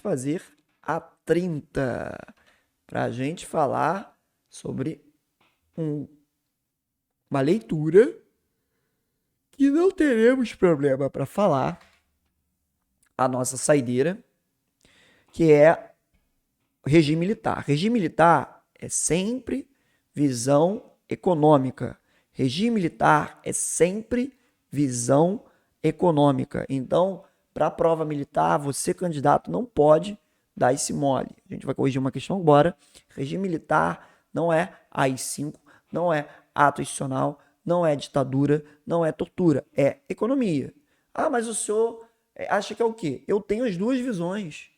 fazer a 30 para a gente falar sobre uma leitura que não teremos problema para falar, a nossa saideira, que é regime militar. Regime militar é sempre visão econômica. Regime militar é sempre visão econômica. Então, para a prova militar, você, candidato, não pode dar esse mole. A gente vai corrigir uma questão agora. Regime militar não é AI-5, não é ato institucional, não é ditadura, não é tortura, é economia. Ah, mas o senhor acha que é o quê? Eu tenho as duas visões.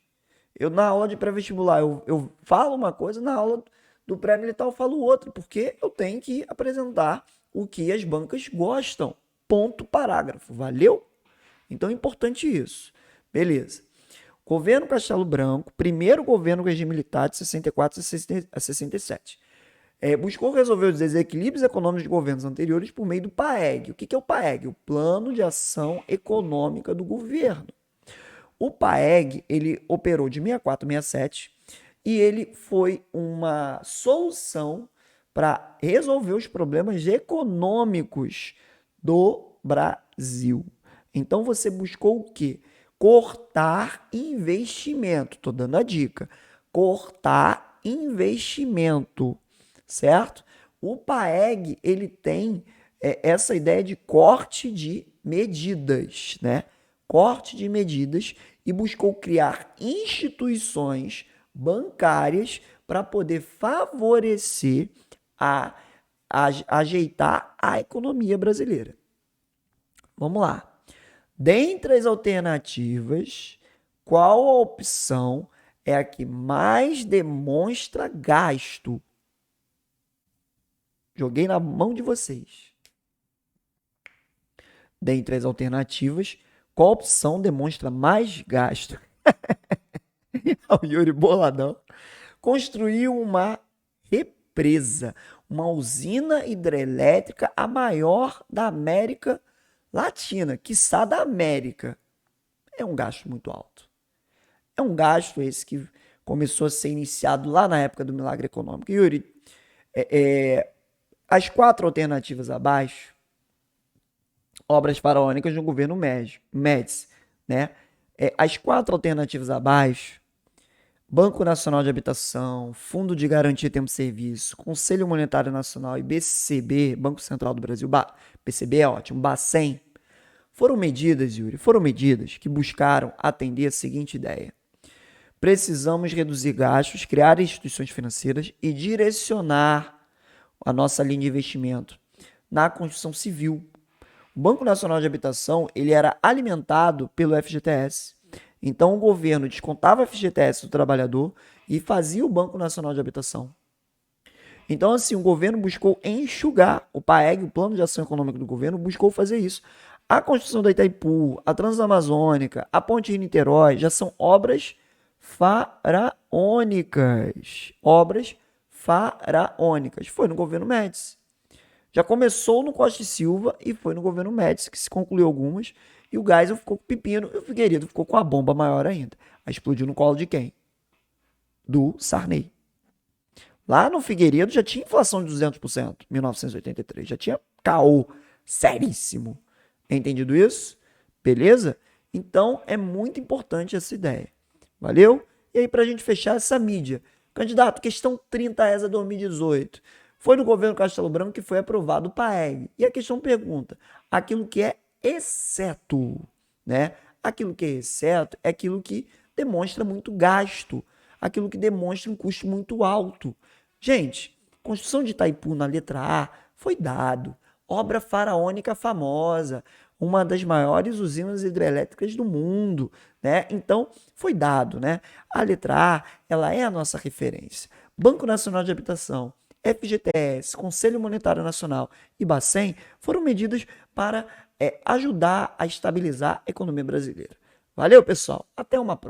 Eu, na aula de pré-vestibular, eu falo uma coisa, na aula do pré-militar eu falo outra, porque eu tenho que apresentar o que as bancas gostam. Ponto, parágrafo. Valeu? Então é importante isso. Beleza. Governo Castelo Branco, primeiro governo do regime militar de 64 a 67. Buscou resolver os desequilíbrios econômicos de governos anteriores por meio do PAEG. O que é o PAEG? O Plano de Ação Econômica do Governo. O PAEG, ele operou de 64 a 67 e ele foi uma solução para resolver os problemas econômicos do Brasil. Então você buscou o quê? Cortar investimento. Estou dando a dica. Cortar investimento, certo? O PAEG, ele tem essa ideia de corte de medidas, né? Corte de medidas e buscou criar instituições bancárias para poder favorecer ajeitar a economia brasileira. Vamos lá. Dentre as alternativas, qual a opção é a que mais demonstra gasto? Joguei na mão de vocês. Dentre as alternativas, qual opção demonstra mais gasto? O Yuri boladão. Construiu uma represa, uma usina hidrelétrica a maior da América Latina, quiçá da América. É um gasto muito alto. É um gasto esse que começou a ser iniciado lá na época do milagre econômico. Yuri, as 4 alternativas abaixo, obras faraônicas do governo Médici, né? As 4 alternativas abaixo, Banco Nacional de Habitação, Fundo de Garantia de Tempo de Serviço, Conselho Monetário Nacional e BCB, Banco Central do Brasil, BCB é ótimo, Bacen, foram medidas, Yuri, que buscaram atender a seguinte ideia. Precisamos reduzir gastos, criar instituições financeiras e direcionar a nossa linha de investimento na construção civil. O Banco Nacional de Habitação, ele era alimentado pelo FGTS. Então, o governo descontava o FGTS do trabalhador e fazia o Banco Nacional de Habitação. Então, assim, o governo buscou enxugar o PAEG, o Plano de Ação Econômica do governo, buscou fazer isso. A construção da Itaipu, a Transamazônica, a Ponte Rio-Niterói já são obras faraônicas. Obras faraônicas. Foi no governo Médici. Já começou no Costa e Silva e foi no governo Médici que se concluiu algumas. E o Geisel ficou com o pepino e o Figueiredo ficou com a bomba maior ainda. Aí explodiu no colo de quem? Do Sarney. Lá no Figueiredo já tinha inflação de 200%, 1983. Já tinha caô seríssimo. Entendido isso? Beleza? Então é muito importante essa ideia. Valeu? E aí, pra gente fechar essa mídia. Candidato, questão 30 ESA 2018. Foi no governo Castelo Branco que foi aprovado o PAEG. E a questão pergunta, aquilo que é exceto, né? Aquilo que é exceto é aquilo que demonstra muito gasto, aquilo que demonstra um custo muito alto. Gente, construção de Itaipu na letra A foi dado. Obra faraônica famosa, uma das maiores usinas hidrelétricas do mundo, né? Então, foi dado, né? A letra A, ela é a nossa referência. Banco Nacional de Habitação, FGTS, Conselho Monetário Nacional e Bacen foram medidas para ajudar a estabilizar a economia brasileira. Valeu, pessoal. Até uma próxima.